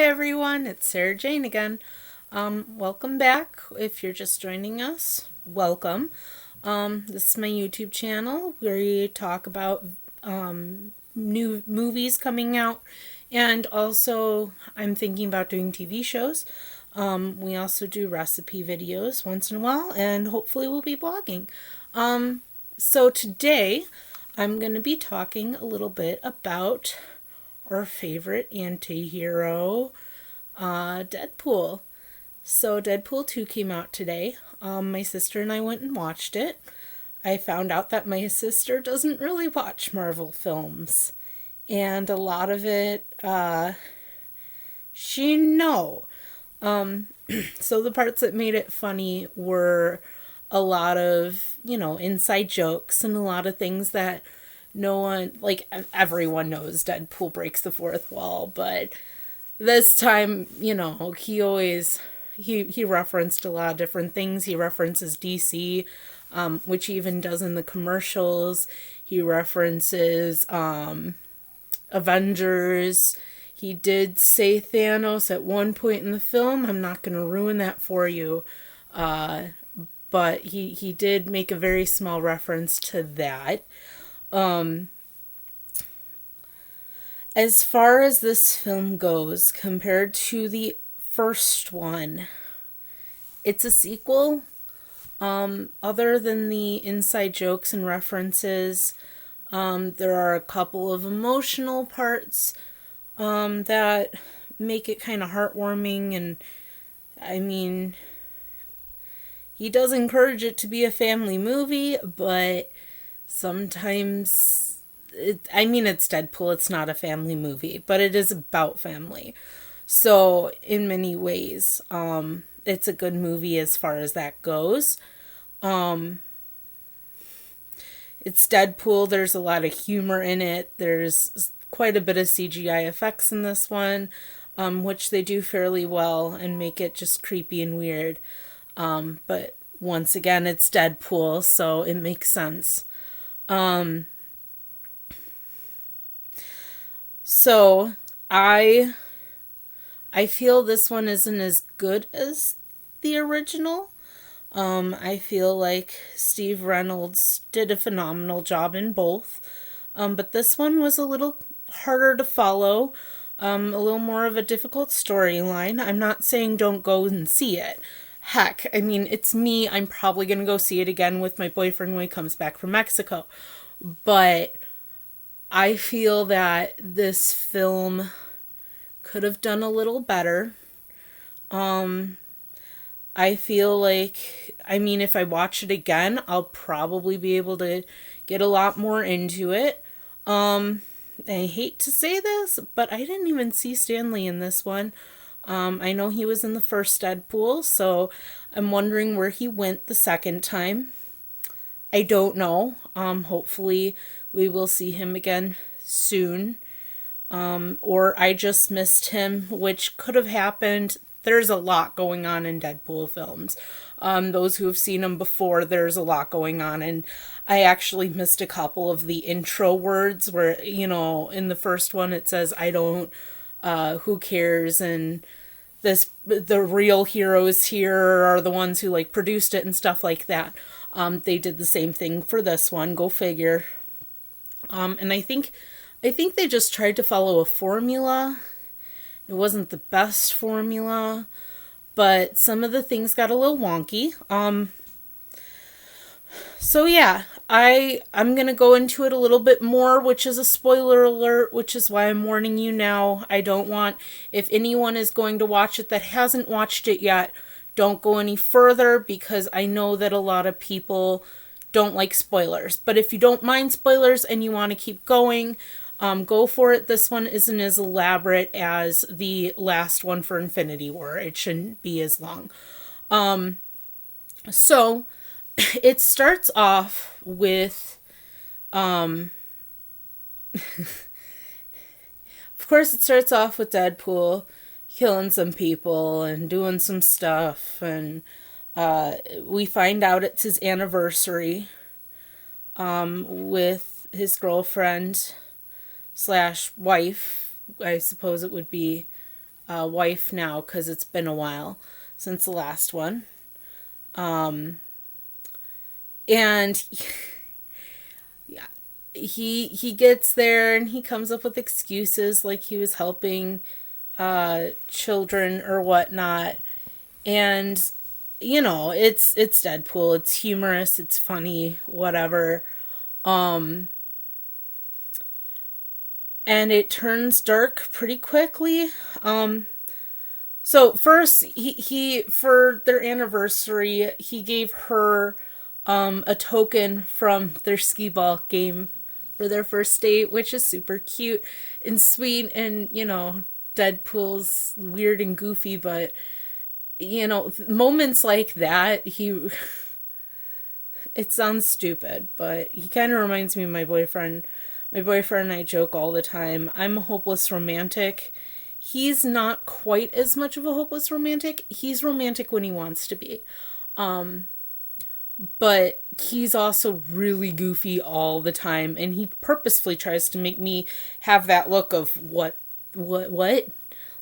everyone, it's Sarah Jane again. Welcome back. If you're just joining us, welcome. This is my YouTube channel where we talk about new movies coming out, and also I'm thinking about doing TV shows. We also do recipe videos once in a while, and hopefully we'll be blogging. So today I'm going to be talking a little bit about our favorite anti-hero, Deadpool. So Deadpool 2 came out today. My sister and I went and watched it. I found out that my sister doesn't really watch Marvel films. And a lot of it, she know. So the parts that made it funny were a lot of, inside jokes and a lot of things that no one, like, everyone knows Deadpool breaks the fourth wall, but this time, he referenced a lot of different things. He references DC, which he even does in the commercials. He references Avengers. He did say Thanos at one point in the film. I'm not going to ruin that for you. But he did make a very small reference to that. As far as this film goes, compared to the first one, it's a sequel. Other than the inside jokes and references, there are a couple of emotional parts that make it kind of heartwarming, and I mean, he does encourage it to be a family movie, but sometimes, it's Deadpool, it's not a family movie, but it is about family. So, in many ways, it's a good movie as far as that goes. It's Deadpool, there's a lot of humor in it, there's quite a bit of CGI effects in this one, which they do fairly well and make it just creepy and weird. But once again, it's Deadpool, so it makes sense. So I feel this one isn't as good as the original. I feel like Steve Reynolds did a phenomenal job in both. But this one was a little harder to follow, a little more of a difficult storyline. I'm not saying don't go and see it. Heck, it's me. I'm probably going to go see it again with my boyfriend when he comes back from Mexico. But I feel that this film could have done a little better. I feel like, if I watch it again, I'll probably be able to get a lot more into it. I hate to say this, but I didn't even see Stan Lee in this one. I know he was in the first Deadpool, so I'm wondering where he went the second time. I don't know. Hopefully we will see him again soon. Or I just missed him, which could have happened. There's a lot going on in Deadpool films. Those who have seen them before, there's a lot going on. And I actually missed a couple of the intro words where, in the first one it says, I don't, who cares, and the real heroes here are the ones who produced it and stuff like that. They did the same thing for this one. Go figure. And I think they just tried to follow a formula. It wasn't the best formula, but some of the things got a little wonky. So yeah, I'm going to go into it a little bit more, which is a spoiler alert, which is why I'm warning you now. I don't want, if anyone is going to watch it that hasn't watched it yet, don't go any further, because I know that a lot of people don't like spoilers. But if you don't mind spoilers and you want to keep going, go for it. This one isn't as elaborate as the last one for Infinity War. It shouldn't be as long. So it starts off with, of course it starts off with Deadpool killing some people and doing some stuff, and we find out it's his anniversary, with his girlfriend slash wife, I suppose it would be, wife now because it's been a while since the last one. And yeah, he gets there and he comes up with excuses like he was helping children or whatnot. And it's Deadpool. It's humorous. It's funny. Whatever. And it turns dark pretty quickly. So first, he for their anniversary, he gave her a token from their skee ball game for their first date, which is super cute and sweet. And Deadpool's weird and goofy, but moments like that, it sounds stupid, but he kind of reminds me of my boyfriend. My boyfriend and I joke all the time, I'm a hopeless romantic. He's not quite as much of a hopeless romantic. He's romantic when he wants to be. But he's also really goofy all the time, and he purposefully tries to make me have that look of what?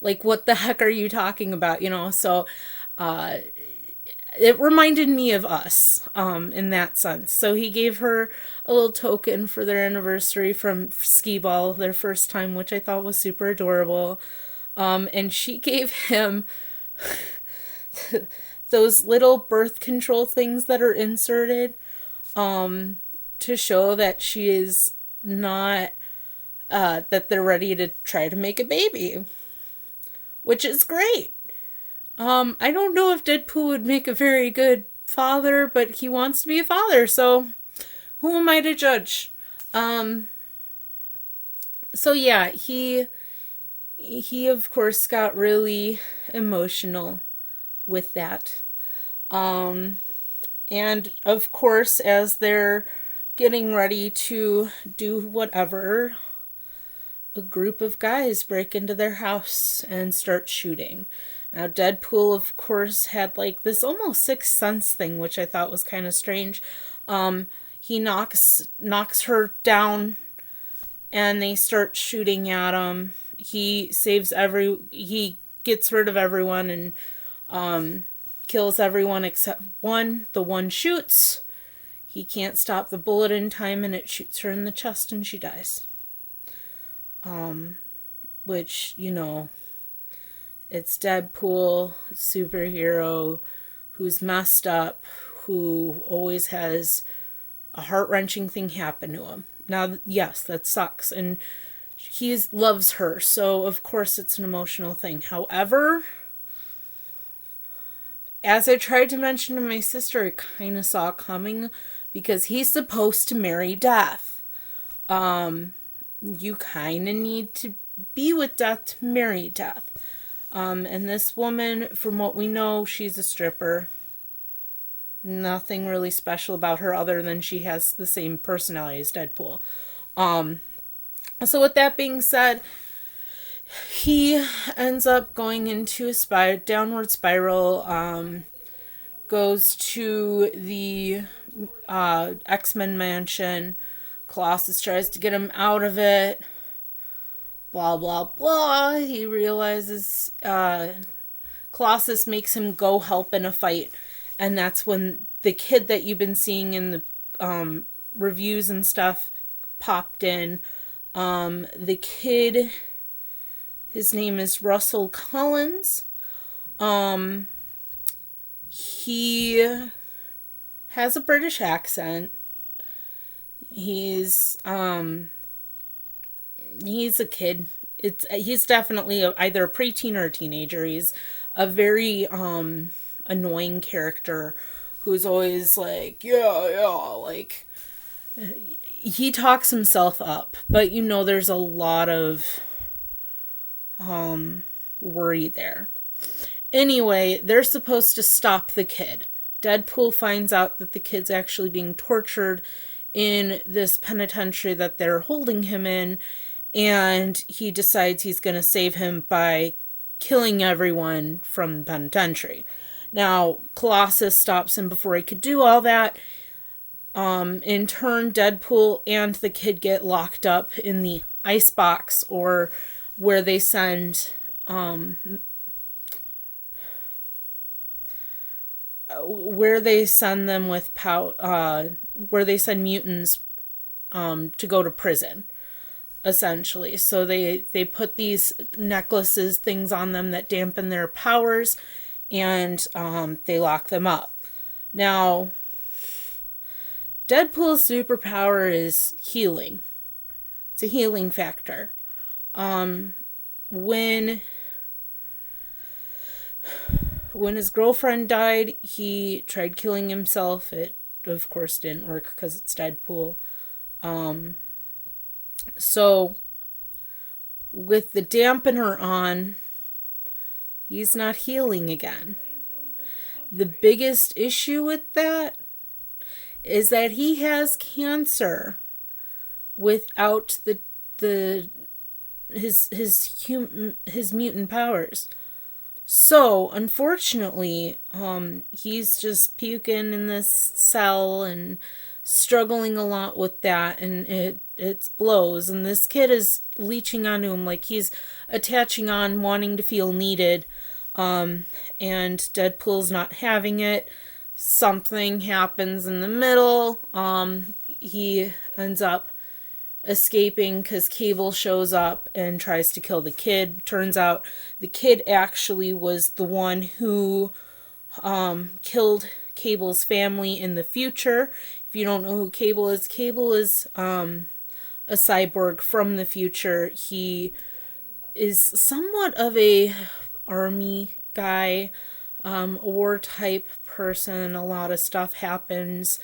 Like, what the heck are you talking about? So it reminded me of us in that sense. So he gave her a little token for their anniversary from skee ball, their first time, which I thought was super adorable. And she gave him those little birth control things that are inserted to show that she is not, that they're ready to try to make a baby, which is great. I don't know if Deadpool would make a very good father, but he wants to be a father, so who am I to judge? So yeah, he of course got really emotional with that. And of course, as they're getting ready to do whatever, a group of guys break into their house and start shooting. Now, Deadpool, of course, had like this almost Sixth Sense thing, which I thought was kind of strange. He knocks her down, and they start shooting at him. He gets rid of everyone and kills everyone except one. The one shoots. He can't stop the bullet in time, and it shoots her in the chest, and she dies. Which, it's Deadpool, superhero, who's messed up, who always has a heart-wrenching thing happen to him. Now, yes, that sucks, and he loves her, so of course it's an emotional thing. However, as I tried to mention to my sister, I kind of saw it coming, because he's supposed to marry Death. You kind of need to be with Death to marry Death. And this woman, from what we know, she's a stripper. Nothing really special about her other than she has the same personality as Deadpool. So with that being said, he ends up going into a downward spiral, goes to the X-Men mansion. Colossus tries to get him out of it. Blah, blah, blah. He realizes Colossus makes him go help in a fight. And that's when the kid that you've been seeing in the reviews and stuff popped in. The kid, his name is Russell Collins. He has a British accent. He's a kid. He's definitely either a preteen or a teenager. He's a very annoying character who's always like, yeah, like, he talks himself up, but there's a lot of worry there. Anyway, they're supposed to stop the kid. Deadpool finds out that the kid's actually being tortured in this penitentiary that they're holding him in, and he decides he's going to save him by killing everyone from the penitentiary. Now, Colossus stops him before he could do all that. In turn, Deadpool and the kid get locked up in the ice box, or where they send where they send them with where they send mutants to go to prison, essentially. So they put these necklaces, things on them that dampen their powers, and they lock them up. Now, Deadpool's superpower is healing. It's a healing factor. When his girlfriend died, he tried killing himself. It, of course, didn't work because it's Deadpool. So, with the dampener on, he's not healing again. The biggest issue with that is that he has cancer without his mutant powers. So, unfortunately, he's just puking in this cell and struggling a lot with that, and it blows. And this kid is leeching onto him, like he's attaching on, wanting to feel needed. And Deadpool's not having it. Something happens in the middle. He ends up escaping because Cable shows up and tries to kill the kid. Turns out the kid actually was the one who killed Cable's family in the future. If you don't know who Cable is a cyborg from the future. He is somewhat of a army guy, a war type person. A lot of stuff happens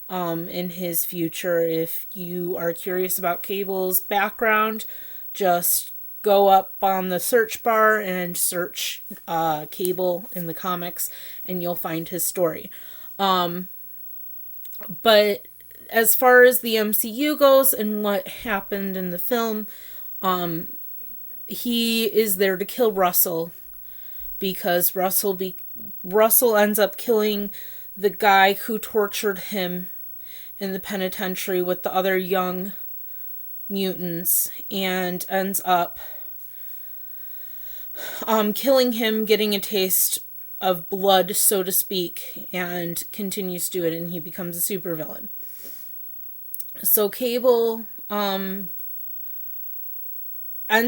in his future. If you are curious about Cable's background, just go up on the search bar and search Cable in the comics, and you'll find his story. But as far as the MCU goes and what happened in the film, he is there to kill Russell, because Russell ends up killing the guy who tortured him in the penitentiary with the other young mutants, and ends up killing him, getting a taste of blood, so to speak, and continues to do it, and he becomes a supervillain. So Cable ends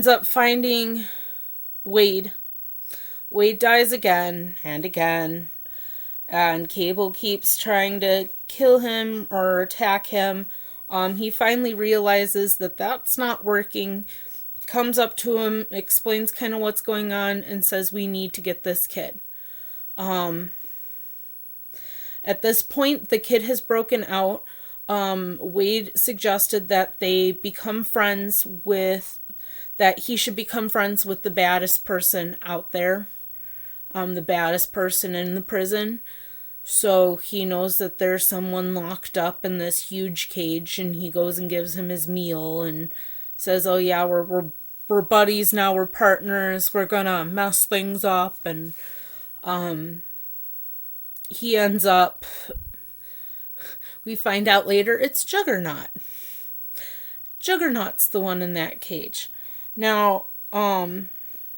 up finding Wade. Wade dies again and again, and Cable keeps trying to kill him or attack him. He finally realizes that that's not working, comes up to him, explains kind of what's going on, and says, we need to get this kid. At this point, the kid has broken out. Wade suggested that he should become friends with the baddest person out there, the baddest person in the prison. So he knows that there's someone locked up in this huge cage, and he goes and gives him his meal and says, oh yeah, we're buddies now, we're partners, we're gonna mess things up. And he ends up, we find out later, it's Juggernaut. Juggernaut's the one in that cage. Now,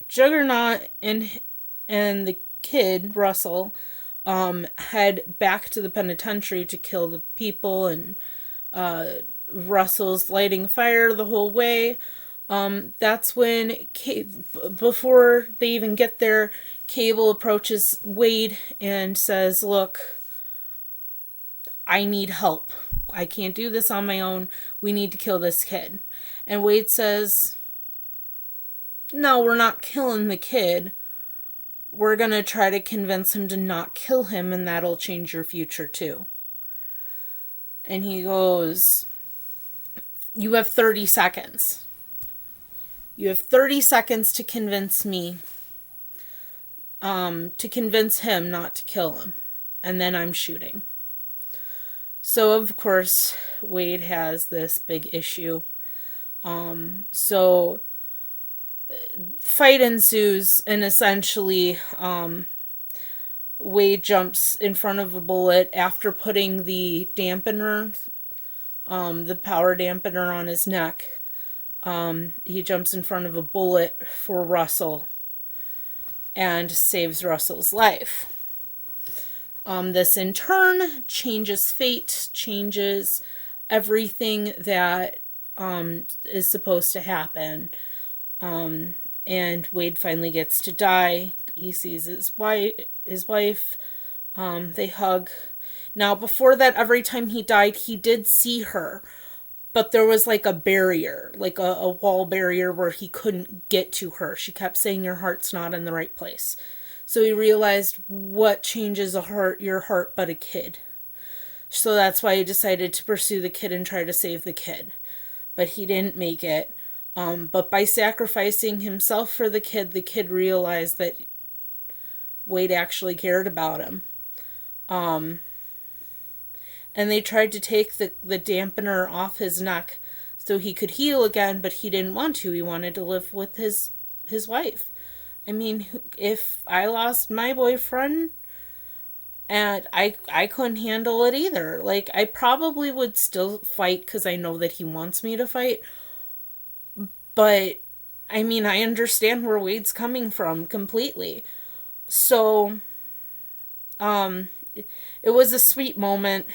Juggernaut and the kid, Russell, head back to the penitentiary to kill the people, and Russell's lighting fire the whole way. That's when, before they even get there, Cable approaches Wade and says, look, I need help. I can't do this on my own. We need to kill this kid. And Wade says, no, we're not killing the kid. We're going to try to convince him to not kill him, and that'll change your future too. And he goes, you have 30 seconds. You have 30 seconds to convince me, to convince him not to kill him. And then I'm shooting. So, of course, Wade has this big issue. So, fight ensues, and essentially, Wade jumps in front of a bullet after putting the dampener, the power dampener on his neck. He jumps in front of a bullet for Russell and saves Russell's life. This in turn changes fate, changes everything that is supposed to happen. And Wade finally gets to die. He sees his wife. They hug. Now, before that, every time he died, he did see her. But there was like a barrier, like a wall barrier where he couldn't get to her. She kept saying, your heart's not in the right place. So he realized, what changes your heart but a kid? So that's why he decided to pursue the kid and try to save the kid. But he didn't make it. But by sacrificing himself for the kid realized that Wade actually cared about him. And they tried to take the dampener off his neck so he could heal again, but he didn't want to. He wanted to live with his wife. I mean, if I lost my boyfriend, and I couldn't handle it either. Like, I probably would still fight because I know that he wants me to fight. But, I mean, I understand where Wade's coming from completely. So, it was a sweet moment.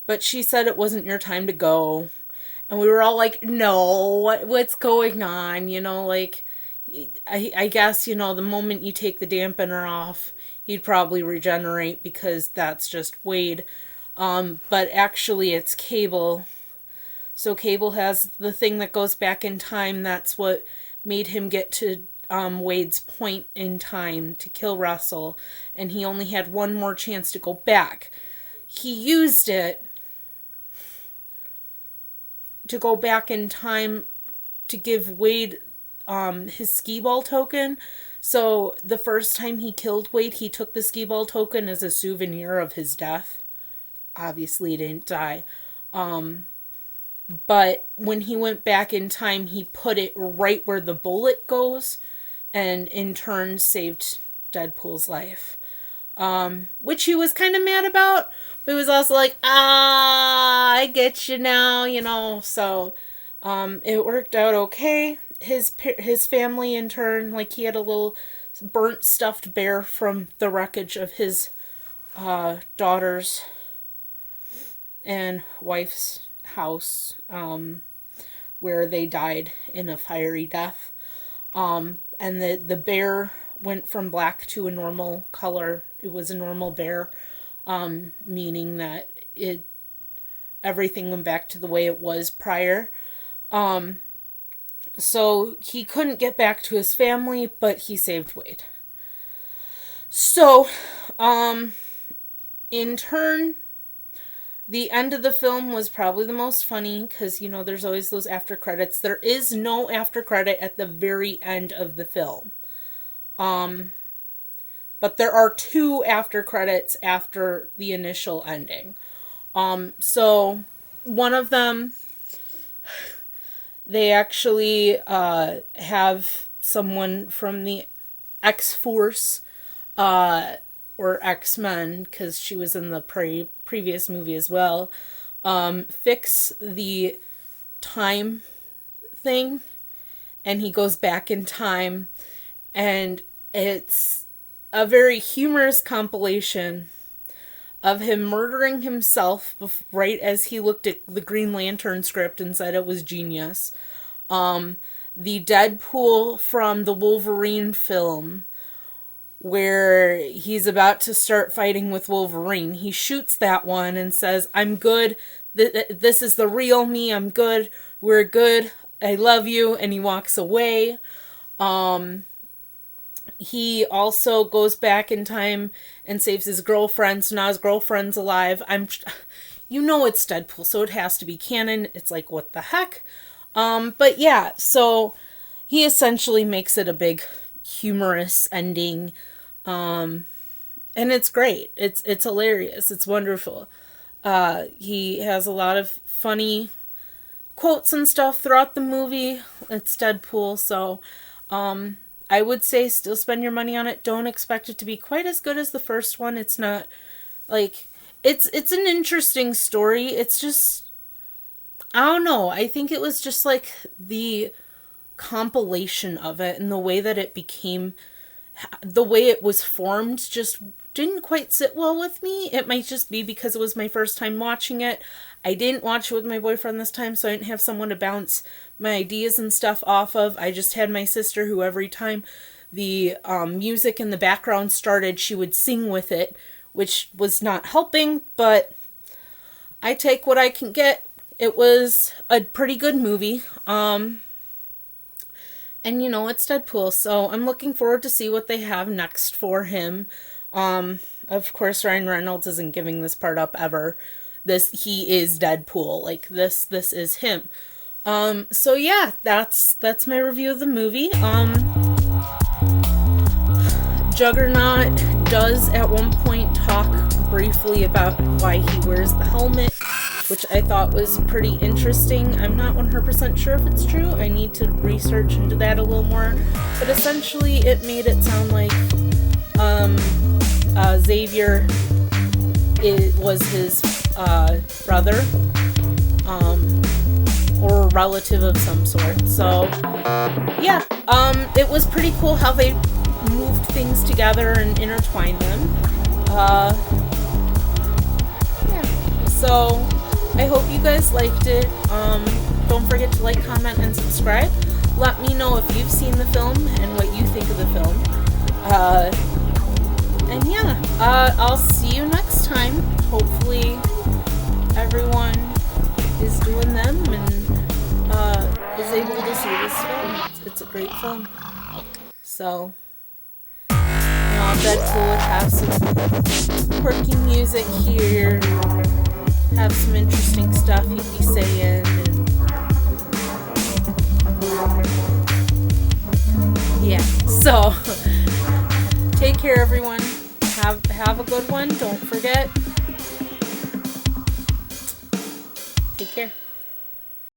But she said it wasn't your time to go. And we were all like, no, what's going on? You know, like, I guess, you know, the moment you take the dampener off, he'd probably regenerate because that's just Wade. But actually it's Cable. So Cable has the thing that goes back in time. That's what made him get to Wade's point in time to kill Russell. And he only had one more chance to go back. He used it to go back in time to give Wade his skee-ball token. So the first time he killed Wade, he took the skee-ball token as a souvenir of his death. Obviously, he didn't die. But when he went back in time, he put it right where the bullet goes, and in turn saved Deadpool's life. Which he was kind of mad about, but he was also like, I get you now, you know. So it worked out okay. His family, in turn, like, he had a little burnt stuffed bear from the wreckage of his daughter's and wife's house, where they died in a fiery death. And the bear went from black to a normal color. It was a normal bear, meaning that everything went back to the way it was prior. So he couldn't get back to his family, but he saved Wade. So, in turn, the end of the film was probably the most funny because, you know, there's always those after credits. There is no after credit at the very end of the film. But there are 2 after credits after the initial ending. So one of them, they actually have someone from the X-Force, or X-Men, because she was in the previous movie as well, fix the time thing, and he goes back in time, and it's a very humorous compilation of him murdering himself right as he looked at the Green Lantern script and said it was genius. The Deadpool from the Wolverine film, where he's about to start fighting with Wolverine. He shoots that one and says, I'm good. This is the real me. I'm good. We're good. I love you. And he walks away. He also goes back in time and saves his girlfriend. So now his girlfriend's alive. You know it's Deadpool, so it has to be canon. It's like, what the heck? But yeah, so he essentially makes it a big humorous ending. And it's great. It's hilarious. It's wonderful. He has a lot of funny quotes and stuff throughout the movie. It's Deadpool, so I would say still spend your money on it. Don't expect it to be quite as good as the first one. It's not like it's an interesting story. It's just, I don't know. I think it was just like the compilation of it and the way that it became the way it was formed just didn't quite sit well with me. It might just be because it was my first time watching it. I didn't watch it with my boyfriend this time, so I didn't have someone to bounce my ideas and stuff off of. I just had my sister, who every time the music in the background started, she would sing with it, which was not helping, but I take what I can get. It was a pretty good movie. And it's Deadpool, so I'm looking forward to see what they have next for him. Of course, Ryan Reynolds isn't giving this part up ever. He is Deadpool. Like, this is him. So yeah, that's my review of the movie. Juggernaut does at one point talk briefly about why he wears the helmet, which I thought was pretty interesting. I'm not 100% sure if it's true. I need to research into that a little more. But essentially, it made it sound like Xavier was his brother, or a relative of some sort. So, yeah, it was pretty cool how they moved things together and intertwined them. So I hope you guys liked it. Don't forget to like, comment, and subscribe. Let me know if you've seen the film and what you think of the film. And yeah, I'll see you next time. Hopefully everyone is doing them and is able to see this film. It's a great film. So, Deadpool would have some quirky music here, have some interesting stuff he'd be saying, and yeah. So, take care, everyone. Have a good one. Don't forget. Take care.